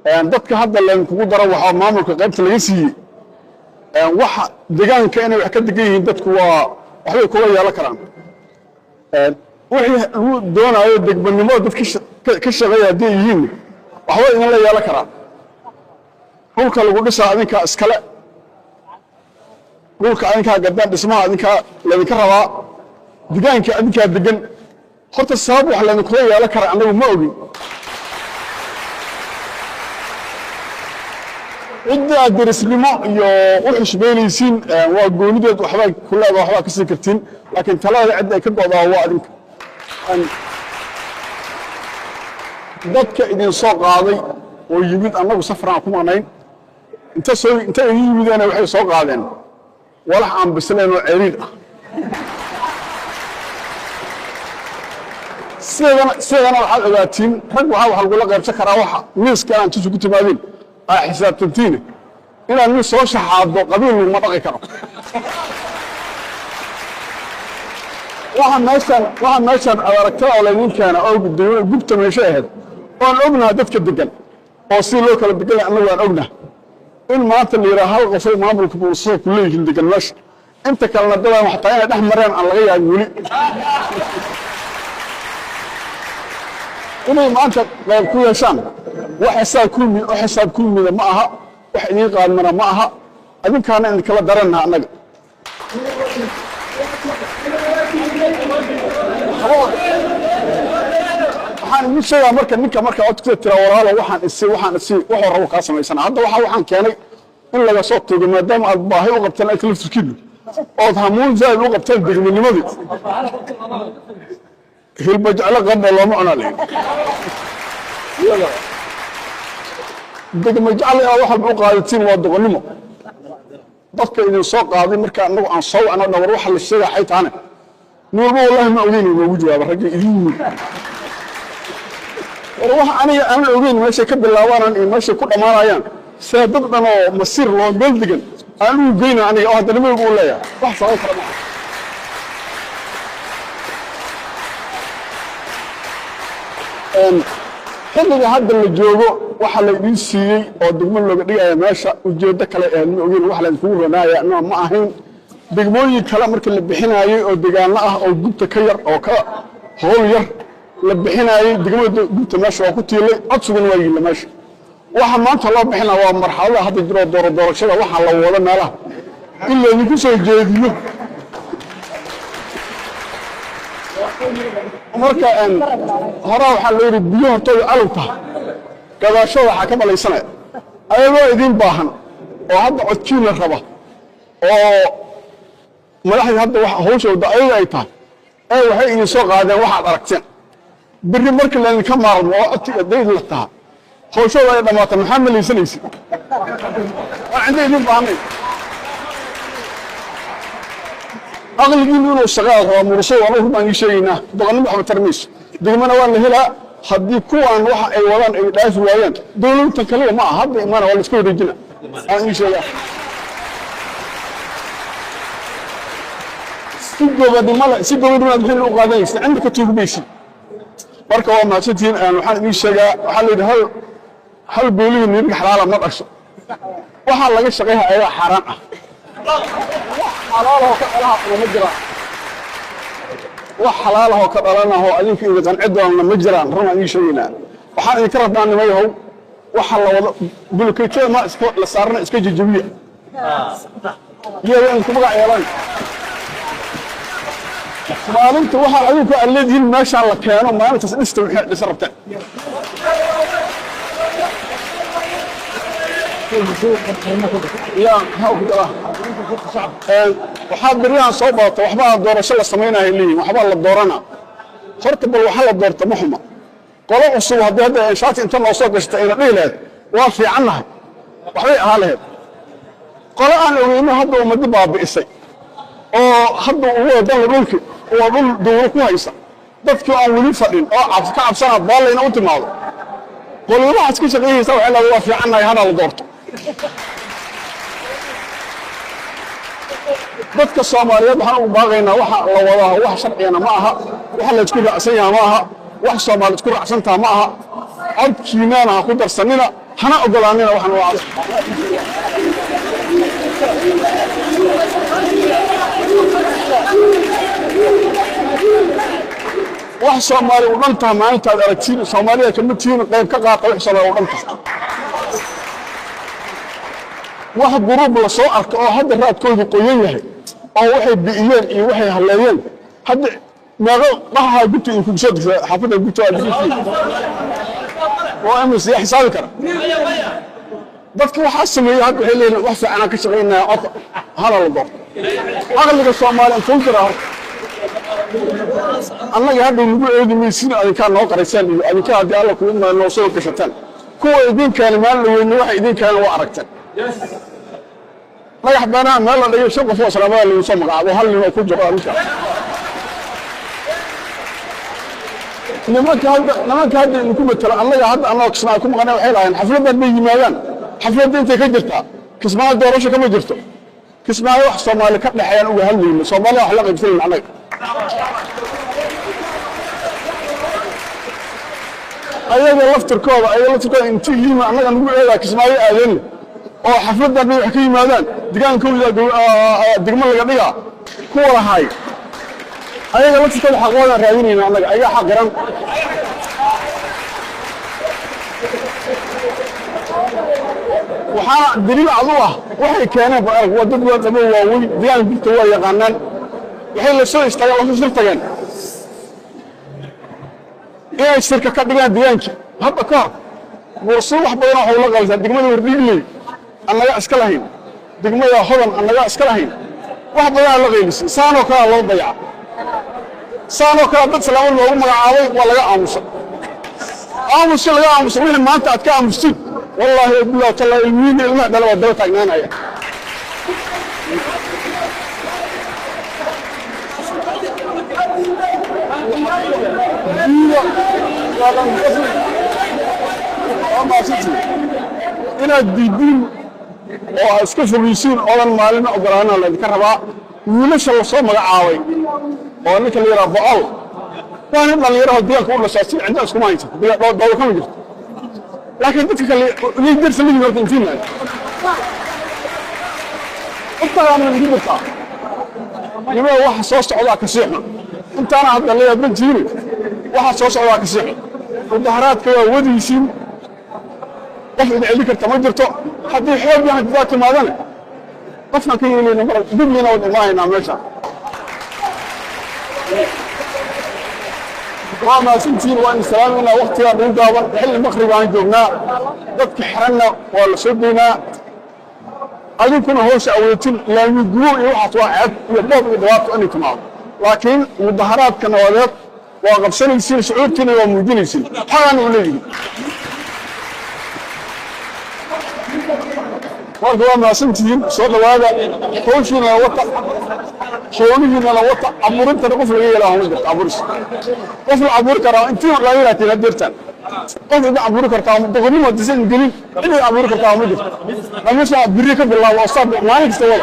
dadka hadda laynkugu daro waxaa maamulka qaybta laga siiyey waxa deegaanka inay wax ka degan yihiin dadku waa waxbay kula yeelan karaan wixii lagu doonayo degbanimada dadka ka shaqeeya haddii yihiin waxba idin la yeelan karaan dhulka lagu dhisaa adinkaa iskale dhulka adinkaa gadaan dhismaha adinkaa laydinka rabaa deegaanka adinkaa degan horta sabab wax laydinkula yeelan karaa annagu ma ogin cidda derisnimo iyo u xishbeynaysiin waa goonideed waxbaa kuleeda waxbaa ka sii kartiin laakiin talada cidda ay ka go'daa waa adinka dadka idin soo qaaday oo yimid annagu safaraan ku maqnayn inta idin yimideena waxay soo qaadeen walax aan bislayn oo ciriir ah sidana waxaad ogaatiin rag waxaa wax lagula qaybsan karaa waxa miiska aan tusu ku timaadeen xisaabtantiina inaad mid soo shaxaado qabiil laguma dhaqi karo waxa meeshaan aad aragtada oo laydin keena oo gubta meesha ahayd oon ognaha dadka degan oo si loo kala degan annagu aan ognaha in maanta la yidhaha hal qofay maamulka buursada ku leeyihiin degan meesha inta kalena dadaan waxtaa inay dhex mareen aan laga yaabin weli inay maanta qayb ku yeeshaan wax xisaab ku yimida ma aha wax idiin qaadmana ma aha adinkaana idin kala darannaha annaga waxaan idin sheegaa marka ninka marka codkida tira walaalo waxaan isi wuxuu rabo kaa samaysana hadda waxaan keenay in laga soo tuugo maadaama aad baahi u qabtaan ay laftirkiinu ood hamuun zaa'id u qabtaan degmanimadii hilba jeclo qadda looma cunaa leeyahay degma jecel inaad wax walba u qaadatiin waa doqonnimo dadka idin soo qaaday marka annagu aan soo wacno dhawr waxa la sheegaa xay taane nin walba wallahi ma ogeyn inuu ugu jawaabo ragga idin yimid wax aniga aan ogeyn meeshay ka bilaabaan iyo meeshay ku dhammaanayaan saa dad dhan oo masiir loo meel degan aan ugu geyna aniga oo haddana ma ugu leeyahay wax sabab kale ma xilliga hadda la joogo waxa la idin siiyey oo degmo looga dhigaya meesha ujeeddo kale ee ma ogeyn wax la idinkugu ranaaya ma ahayn degmooyin kale marka la bixinaayey oo deegaano ah oo gubta ka yar oo ka howl yar la bixinaayey degmada gubta meesha waa ku tiilay codsugan waa yilla meesha waxa maanta loo bixinaa waa marxalada hadda jiro doorashada waxa la wada meelaha in la idinku soo jeediyo marka horaa waxaa la yidhi biyo hortooda alowta gadaashooda waxaa ka malaysanaya ayagoo idin baahan oo hadda codkiina raba oo madaxdii hadda hawshooda ayaga ay tahay waxay idin soo qaadeen waxaad aragteen berri markii laydinka maarmo oo codkiga dayd la taha hawshooda ay dhammaata maxaa malaysanaysa waa cinda idin baahanay aqligiinu inuu shaqaad raba murso waan u rumaan ii sheegaynaa doqonnimo waxba tarmayso degmana waa la helaa haddii kuwaan waxa ay wadaan ay dhaafi waayaan dowladdan kaliya ma aha hadda imaana waa la iska wareejina aan ii sheegaa si gobadnimada maxay u qaadanaysa cinda ka tuugmaysi marka waa mahadsantihiin waxaan idiin sheegaa waxaa la yidhi hal boolihi nirga xalaala ma dhasho waxaa laga shaqayha ayagaa xaaraan ah wax xalaalahoo ka dhalanahoo adinka idin qanci doonna ma jiraan run aan idiin sheegaynaa waxaan idinka rabnaa nimayahow waxa la wada bulkeetada ma la saarana iska jajabiya iyada idinku magac yeelan maalinta waxaa adinku aad leedihiin meeshaan la keeno maalintaas dhista wixii dhisa rabteen waxaa beriyahan soo badata waxbaa doorasho la samaynaya leeyihin waxbaa la doorana horta bal waxa la doorta ma xuma qolo cusub haddii hadda inshaati inta noo soo gashta ayna dhihi lahayd waa fiicannahay waxbay ahaa lahayd qolo aan ogeyno hadda ummaddi baabi'isay oo hadda ugu wadan dhulki waa dhul dowlo ku haysa dadkii aan weli fadhin oo ka cabsana baalayna u timaado qoladaha iska shaqeeyaysa waxay leedahay waa fiicannahay hana la doorto dadka Soomaaliyeed waxaan ugu baaqaynaa waxa la wadaa wax sharciyana ma aha waxa la isku raacsan yahay ma aha wax Soomaaliyeed isku raacsantaa ma aha codkiinana ku darsanina hana ogolaanina waxaan waa wax Soomaali u dhantaa maalinta aragtiin Soomaaliya kama tihiin qayb ka qaata wax Soomaali u dhantaa wax group la soo arko oo hadda raadkoodu qoyan yahay oo waxay bi'iyeen iyo waxay haleeyeen hadda maaga waxa gubtay in ku soo dhigay xafada gubtay waa ama si xisaabi kara dadku waxa sameeyay hadda waxay leeyihiin wax fiican ka shaqeynaa hala la doorto aqliga Soomaali intuu jira annaga hadda lagu eedimeysin adinka noo qaraysan iyo adinka hadii alla ku imaan noo soo gashataan kuwa idin kale maal weyn waxa idin kale waa aragtan magax banaan meel la dhigay shaqo foo salaamada lagu soo magacaabo hal nin oo ku jiro arrinta nimanka hadda inku matala annaga hadda anoo kismaa ku maqnaa waxay lahayn xafladda bay yimaadaan xafladda intay ka jirtaa kismaa doorasho kama jirto kismaa wax Soomaali ka dhaxayaan uga hadlayno Soomaaliya wax la qaybsanayna annaga ayaga laftirkooda intii yima annaga nagu eedaa kismaayo aadeen oo xafladda bay wax ka yimaadaan digaankooda degmo laga dhigaa kuwa lahaay ayaga laftirkooda xaqooda raadinayna annaga ayaga xaq garan waxaa daliil cad u ah waxay keeneen arag waa dad waa qabo waaweyn digaanka waa yaqaanaan waxay la soo istaageen oo soo tageen inay shirka ka dhigaan digaanka hadda ka warsuux wax badan oo la qalsan degmada Wardhigley annaga iska lahayn degmada Hodan annaga iska lahayn wax badan la qeybisay saano kala loo dayac saano kala dad salaamo loogu magacaabay waa laga aamusan laga aamusan wixii maanta aad ka aamusid wallahi billahi ta'ala ilmiina ilma dhalwa daba taagnaanaya inaad diidin oo iska fogeysiin oodan maalin ogolaana la idinka rabaa wiilasha la soo magacaabay oo ninka la yiraahdo Bool waan dhalinyaro diyaanka u dhashay cinda isku maaysan dawlad kama jirto laakiin dadka kale inay dirsan yihiin marka intiina intaana ma jirta nima waxa soo socda ka siixna intaana hadda la yaabin jiray waxa soo socda ka siixna mudaharaadka waa wadiisiin qof in celi karta ma jirto haddii xoog yahay dadka maadana qofna ka yeelina mar dibna wada maayna meesha وما سنتين وان سلامنا وقتها بنقابل حل المغرب عن جوبنا ضدك حرنا ولا صدينا هذه كنا هوش اولتين لا يقولوا يوحط واحد يضرب ادوات انكم لكن مظاهرات كنوالات وقبسن يصير سعودتنا وموجودين يصير حالا ولي والله ما سنتين صوت هذا هوشنا وقت شغلنا لو وقت عبورنت قف لغا لهم عبورس قف عبور كرا انت لا يراتي هدرتان قف عبور كرتا دغني ما دسن جلين ان عبور كرتا ما جرت لما شاء بريك بالله وصاب ما يستوى